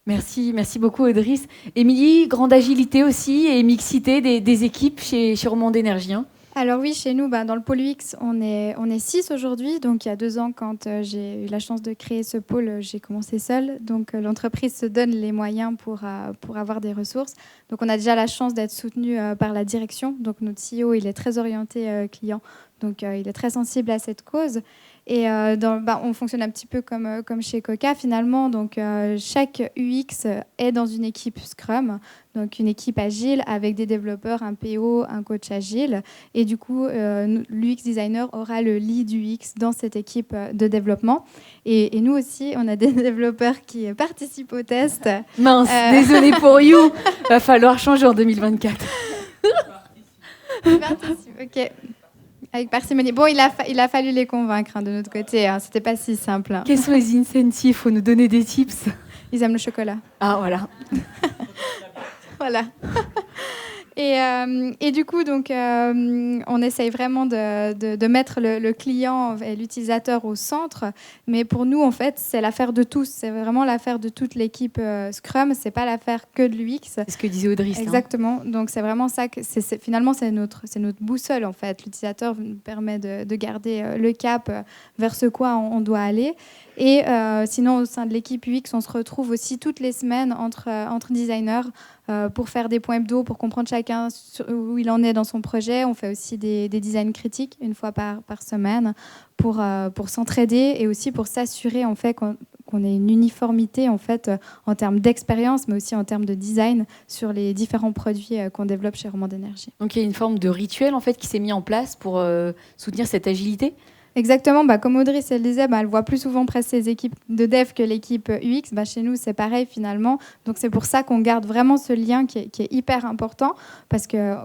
Merci beaucoup Audrey. Émilie, grande agilité aussi et mixité des équipes chez Romande Énergie. Alors oui, chez nous, dans le pôle UX, on est 6 aujourd'hui. Donc il y a 2 ans, quand j'ai eu la chance de créer ce pôle, j'ai commencé seule. Donc l'entreprise se donne les moyens pour avoir des ressources. Donc on a déjà la chance d'être soutenu par la direction. Donc notre CEO, il est très orienté client. Donc il est très sensible à cette cause. Et on fonctionne un petit peu comme chez Coca finalement. Donc chaque UX est dans une équipe Scrum, donc une équipe agile avec des développeurs, un PO, un coach agile. Et du coup, l'UX designer aura le lead UX dans cette équipe de développement. Et nous aussi, on a des développeurs qui participent au test. Mince, désolé pour you. Va falloir changer en 2024. Ok. Avec parcimonie. Bon, il a fallu les convaincre de notre côté. C'était pas si simple. Quels sont les incentives? Faut nous donner des tips. Ils aiment le chocolat. Ah, voilà. Voilà. Et du coup, donc, on essaye vraiment de mettre le client et l'utilisateur au centre. Mais pour nous, en fait, c'est l'affaire de tous. C'est vraiment l'affaire de toute l'équipe Scrum. C'est pas l'affaire que de l'UX. C'est ce que disait Audrey. Exactement. Donc, c'est vraiment ça. Finalement, c'est notre boussole, en fait. L'utilisateur nous permet de garder le cap vers ce quoi on doit aller. Et sinon, au sein de l'équipe UX, on se retrouve aussi toutes les semaines entre designers pour faire des points hebdo, pour comprendre chacun où il en est dans son projet. On fait aussi des designs critiques une fois par semaine pour s'entraider et aussi pour s'assurer en fait qu'on ait une uniformité en fait en termes d'expérience, mais aussi en termes de design sur les différents produits qu'on développe chez Romande Énergie. Donc il y a une forme de rituel en fait qui s'est mis en place pour soutenir cette agilité. Exactement, comme Audrey elle disait, elle voit plus souvent presque ses équipes de dev que l'équipe UX. Chez nous, c'est pareil finalement. Donc c'est pour ça qu'on garde vraiment ce lien qui est hyper important parce que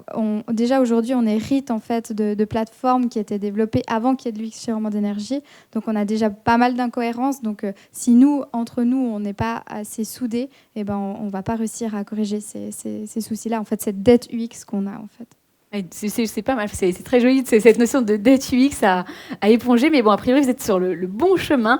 déjà aujourd'hui, on hérite en fait de plateformes qui étaient développées avant qu'il y ait de l'UX chez Romande Énergie. Donc on a déjà pas mal d'incohérences. Donc si entre nous, on n'est pas assez soudés, on ne va pas réussir à corriger ces soucis-là. En fait, cette dette UX qu'on a en fait. C'est pas mal, c'est très joli cette notion de dette UX à éponger, mais bon, a priori vous êtes sur le bon chemin.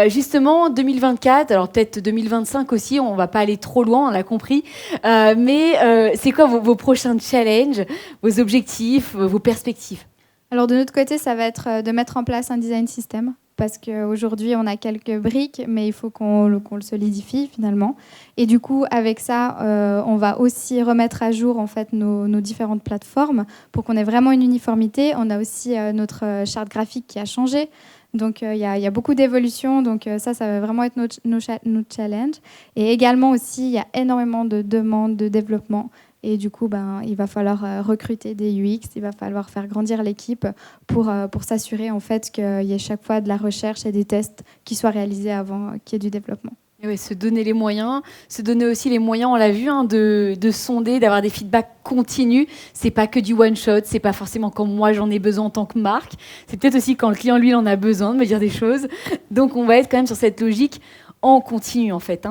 Justement, 2024, alors peut-être 2025 aussi, on va pas aller trop loin, on l'a compris, mais c'est quoi vos prochains challenges, vos objectifs, vos perspectives? Alors de notre côté, ça va être de mettre en place un design system. Parce qu'aujourd'hui, on a quelques briques, mais il faut qu'on le solidifie finalement. Et du coup, avec ça, on va aussi remettre à jour en fait, nos différentes plateformes pour qu'on ait vraiment une uniformité. On a aussi notre charte graphique qui a changé. Donc, il y a beaucoup d'évolutions. Donc, ça va vraiment être notre challenge. Et également aussi, il y a énormément de demandes de développement. Et du coup, il va falloir recruter des UX, il va falloir faire grandir l'équipe pour s'assurer en fait qu'il y ait chaque fois de la recherche et des tests qui soient réalisés avant qu'il y ait du développement. Et oui, se donner les moyens, se donner aussi les moyens, on l'a vu, de sonder, d'avoir des feedbacks continus. C'est pas que du one shot, c'est pas forcément quand moi j'en ai besoin en tant que marque. C'est peut-être aussi quand le client lui il en a besoin de me dire des choses. Donc on va être quand même sur cette logique en continu en fait.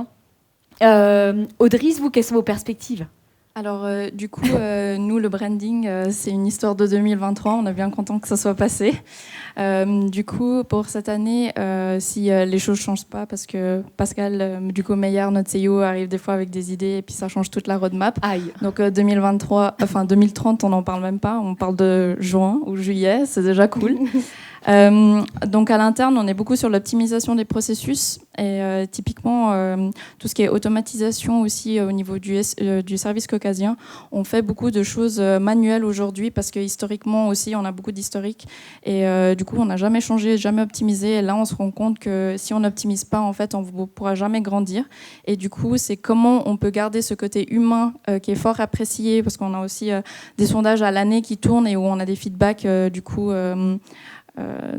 Audrey, vous, quelles sont vos perspectives? Alors, du coup, nous, le branding, c'est une histoire de 2023. On est bien content que ça soit passé. Du coup, pour cette année, si les choses ne changent pas, parce que Pascal, du coup, Meyer, notre CEO, arrive des fois avec des idées et puis ça change toute la roadmap. Aïe. Donc, 2030, on n'en parle même pas. On parle de juin ou juillet. C'est déjà cool. Donc à l'interne, on est beaucoup sur l'optimisation des processus et typiquement tout ce qui est automatisation aussi au niveau du service caucasien. On fait beaucoup de choses manuelles aujourd'hui parce que historiquement aussi, on a beaucoup d'historique et du coup, on n'a jamais changé, jamais optimisé. Et là, on se rend compte que si on n'optimise pas, en fait, on ne pourra jamais grandir. Et du coup, c'est comment on peut garder ce côté humain qui est fort apprécié parce qu'on a aussi des sondages à l'année qui tournent et où on a des feedbacks du coup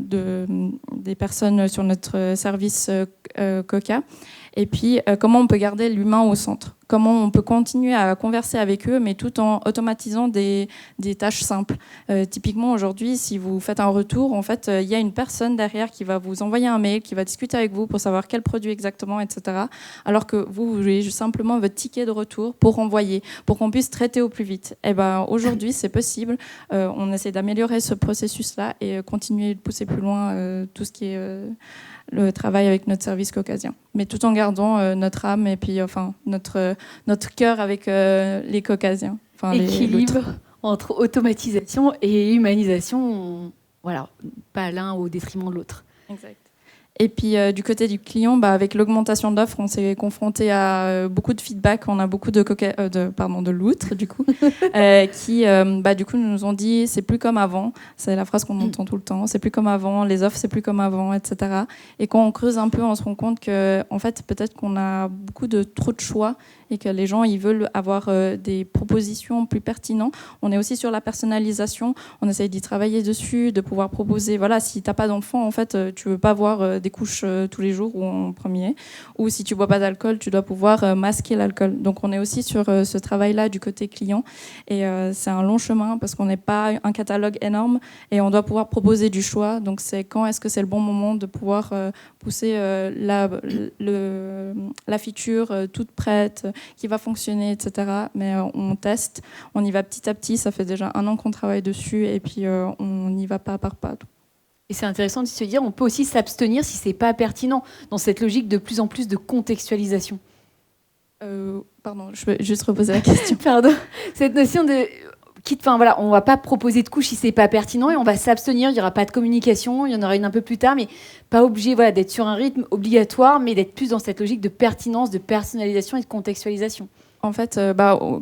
des personnes sur notre service Coca. Et puis, comment on peut garder l'humain au centre. Comment on peut continuer à converser avec eux, mais tout en automatisant des tâches simples. Typiquement, aujourd'hui, si vous faites un retour, en fait, il y a une personne derrière qui va vous envoyer un mail, qui va discuter avec vous pour savoir quel produit exactement, etc. Alors que vous voulez simplement votre ticket de retour pour envoyer, pour qu'on puisse traiter au plus vite. Et ben, aujourd'hui, c'est possible. On essaie d'améliorer ce processus-là et continuer de pousser plus loin tout ce qui est le travail avec notre service caucasien. Mais tout en gardant notre âme et puis enfin notre cœur avec les caucasiens. Enfin, équilibre entre automatisation et humanisation, voilà, pas l'un au détriment de l'autre. Exact. Et puis du côté du client, avec l'augmentation d'offres, on s'est confronté à beaucoup de feedback. On a beaucoup de loutres du coup, qui du coup nous ont dit c'est plus comme avant. C'est la phrase qu'on entend tout le temps. C'est plus comme avant. Les offres c'est plus comme avant, etc. Et quand on creuse un peu, on se rend compte que en fait peut-être qu'on a trop de choix et que les gens ils veulent avoir des propositions plus pertinentes. On est aussi sur la personnalisation. On essaye d'y travailler dessus, de pouvoir proposer. Voilà, si t'as pas d'enfant, en fait, tu veux pas voir des couches tous les jours ou en premier, ou si tu bois pas d'alcool, tu dois pouvoir masquer l'alcool. Donc on est aussi sur ce travail-là du côté client et c'est un long chemin parce qu'on n'est pas un catalogue énorme et on doit pouvoir proposer du choix. Donc c'est quand est-ce que c'est le bon moment de pouvoir pousser la feature toute prête qui va fonctionner, etc. Mais on teste, on y va petit à petit. Ça fait déjà 1 an qu'on travaille dessus et puis on n'y va pas par pas. Et c'est intéressant de se dire, on peut aussi s'abstenir si c'est pas pertinent dans cette logique de plus en plus de contextualisation. Pardon, je peux juste reposer la question. Pardon. Cette notion de on va pas proposer de couche si c'est pas pertinent et on va s'abstenir. Il y aura pas de communication, il y en aura une un peu plus tard, mais pas obligé d'être sur un rythme obligatoire, mais d'être plus dans cette logique de pertinence, de personnalisation et de contextualisation. En fait,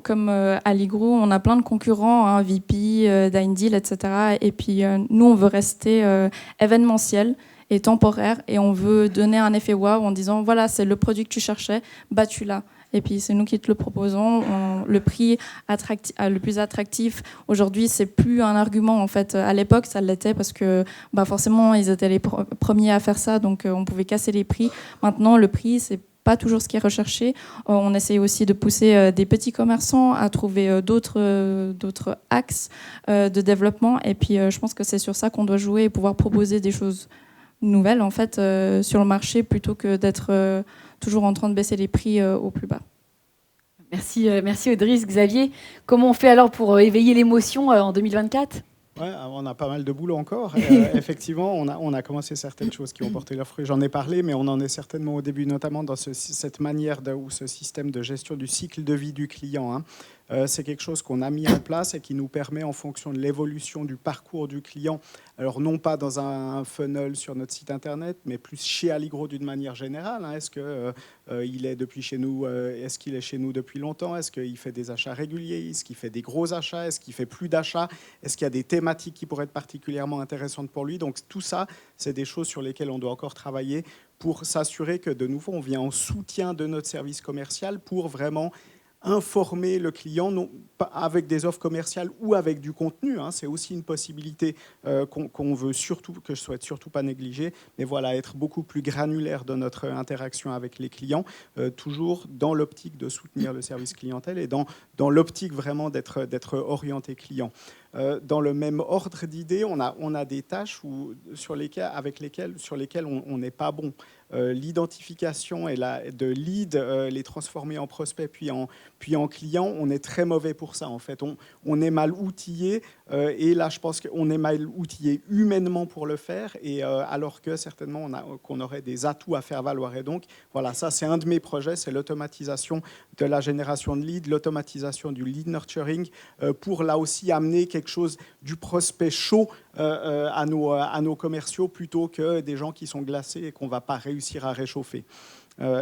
comme à Ligro, on a plein de concurrents, VP, Dinedeal, etc. Et puis nous, on veut rester événementiel et temporaire et on veut donner un effet wow en disant voilà, c'est le produit que tu cherchais, tu l'as. Et puis c'est nous qui te le proposons. Le prix le plus attractif aujourd'hui, c'est plus un argument en fait. À l'époque, ça l'était parce que forcément ils étaient les premiers à faire ça, donc on pouvait casser les prix. Maintenant, le prix c'est pas toujours ce qui est recherché. On essaye aussi de pousser des petits commerçants à trouver d'autres axes de développement. Et puis je pense que c'est sur ça qu'on doit jouer et pouvoir proposer des choses nouvelles en fait sur le marché plutôt que d'être toujours en train de baisser les prix au plus bas. Merci Audrice. Xavier, comment on fait alors pour éveiller l'émotion en 2024 ? Ouais, on a pas mal de boulot encore. Effectivement, on a commencé certaines choses qui ont porté leurs fruits. J'en ai parlé, mais on en est certainement au début, notamment dans cette manière ou ce système de gestion du cycle de vie du client. C'est quelque chose qu'on a mis en place et qui nous permet, en fonction de l'évolution du parcours du client, alors non pas dans un funnel sur notre site internet, mais plus chez Alligro d'une manière générale. Est-ce qu'il est depuis chez nous Est-ce qu'il est chez nous depuis longtemps? Est-ce qu'il fait des achats réguliers? Est-ce qu'il fait des gros achats? Est-ce qu'il fait plus d'achats? Est-ce qu'il y a des thématiques qui pourraient être particulièrement intéressantes pour lui? Donc tout ça, c'est des choses sur lesquelles on doit encore travailler pour s'assurer que, de nouveau, on vient en soutien de notre service commercial pour vraiment informer le client, non pas avec des offres commerciales ou avec du contenu. C'est aussi une possibilité qu'on veut surtout, que je souhaite surtout pas négliger. Mais voilà, être beaucoup plus granulaire dans notre interaction avec les clients, toujours dans l'optique de soutenir le service clientèle et dans l'optique vraiment d'être orienté client. Dans le même ordre d'idées, on a des tâches sur lesquelles on n'est pas bon. L'identification et de lead, les transformer en prospect puis en client, on est très mauvais pour ça en fait. On est mal outillé et là je pense qu'on est mal outillé humainement pour le faire et alors que certainement qu'on aurait des atouts à faire valoir. Et donc voilà, ça c'est un de mes projets, c'est l'automatisation de la génération de lead, l'automatisation du lead nurturing pour là aussi amener quelque quelque chose du prospect chaud à nos commerciaux plutôt que des gens qui sont glacés et qu'on ne va pas réussir à réchauffer.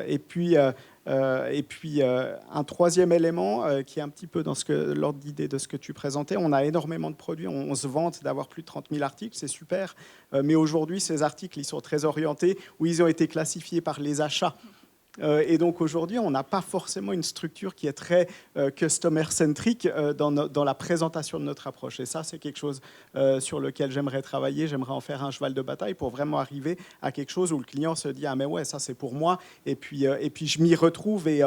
Et puis, un troisième élément qui est un petit peu dans l'ordre d'idée de ce que tu présentais, on a énormément de produits, on se vante d'avoir plus de 30 000 articles, c'est super, mais aujourd'hui, ces articles, ils sont très orientés, où ils ont été classifiés par les achats. Et donc aujourd'hui, on n'a pas forcément une structure qui est très customer-centrique dans la présentation de notre approche. Et ça, c'est quelque chose sur lequel j'aimerais travailler. J'aimerais en faire un cheval de bataille pour vraiment arriver à quelque chose où le client se dit « Ah mais ouais, ça c'est pour moi ». Et puis je m'y retrouve et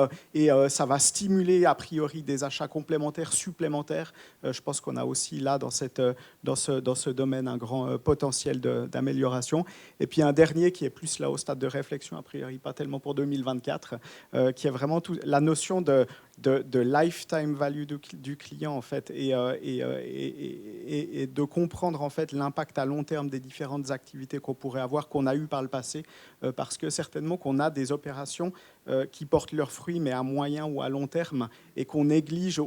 ça va stimuler a priori des achats complémentaires, supplémentaires. Je pense qu'on a aussi là, dans ce domaine, un grand potentiel d'amélioration. Et puis un dernier qui est plus là au stade de réflexion, a priori pas tellement pour 2024, qui est vraiment la notion de lifetime value du client en fait, et de comprendre en fait l'impact à long terme des différentes activités qu'on pourrait avoir, qu'on a eu par le passé, parce que certainement qu'on a des opérations qui portent leurs fruits mais à moyen ou à long terme et qu'on néglige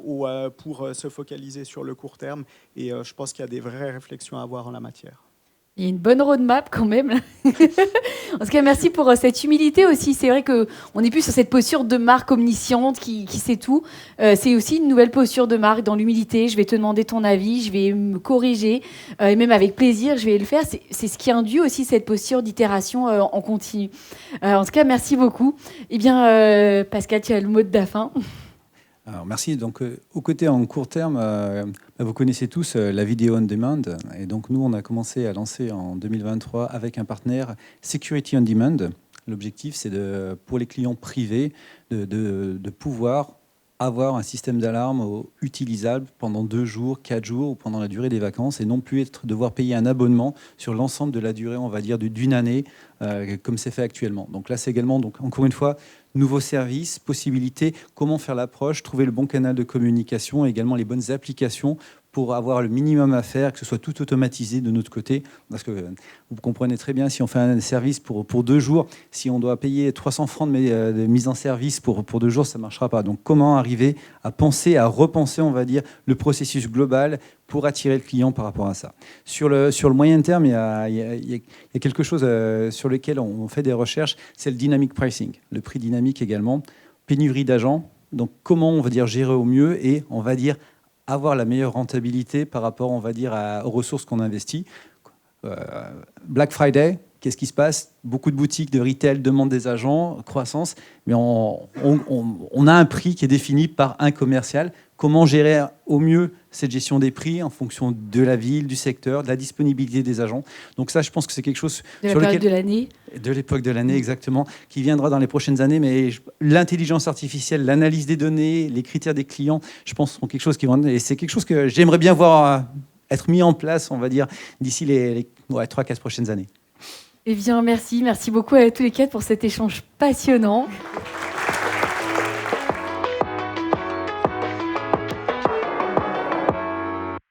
pour se focaliser sur le court terme, et je pense qu'il y a des vraies réflexions à avoir en la matière. Il y a une bonne roadmap quand même. En tout cas, merci pour cette humilité aussi. C'est vrai qu'on n'est plus sur cette posture de marque omnisciente qui sait tout. C'est aussi une nouvelle posture de marque dans l'humilité. Je vais te demander ton avis, je vais me corriger, et même avec plaisir, je vais le faire. C'est ce qui induit aussi cette posture d'itération en continu. En tout cas, merci beaucoup. Eh bien, Pascal, tu as le mot de la fin. Alors, merci. Donc, au côté en court terme, vous connaissez tous la vidéo on demand. Et donc, nous, on a commencé à lancer en 2023 avec un partenaire Security on Demand. L'objectif, c'est pour les clients privés de pouvoir avoir un système d'alarme utilisable pendant 2 jours, 4 jours ou pendant la durée des vacances, et non plus devoir payer un abonnement sur l'ensemble de la durée, on va dire, d'une année, comme c'est fait actuellement. Donc là, c'est également, donc, encore une fois, nouveaux services, possibilités, comment faire l'approche, trouver le bon canal de communication, et également les bonnes applications pour avoir le minimum à faire, que ce soit tout automatisé de notre côté. Parce que vous comprenez très bien, si on fait un service pour 2 jours, si on doit payer 300 francs de mise en service pour 2 jours, ça ne marchera pas. Donc comment arriver à penser, à repenser, on va dire, le processus global pour attirer le client par rapport à ça. Sur le moyen terme, il y a quelque chose sur lequel on fait des recherches, c'est le dynamic pricing, le prix dynamique également, pénurie d'agents. Donc comment on va dire gérer au mieux et on va dire avoir la meilleure rentabilité par rapport, on va dire, aux ressources qu'on investit. Black Friday, qu'est-ce qui se passe? Beaucoup de boutiques de retail demandent des agents, croissance, mais on a un prix qui est défini par un commercial. Comment gérer au mieux cette gestion des prix en fonction de la ville, du secteur, de la disponibilité des agents? Donc ça, je pense que c'est quelque chose sur lequel... de l'année. De l'époque de l'année, exactement, qui viendra dans les prochaines années. Mais l'intelligence artificielle, l'analyse des données, les critères des clients, je pense, seront quelque chose qui vont... Et c'est quelque chose que j'aimerais bien voir être mis en place, on va dire, d'ici les 3-4 prochaines années. Eh bien, merci beaucoup à tous les 4 pour cet échange passionnant.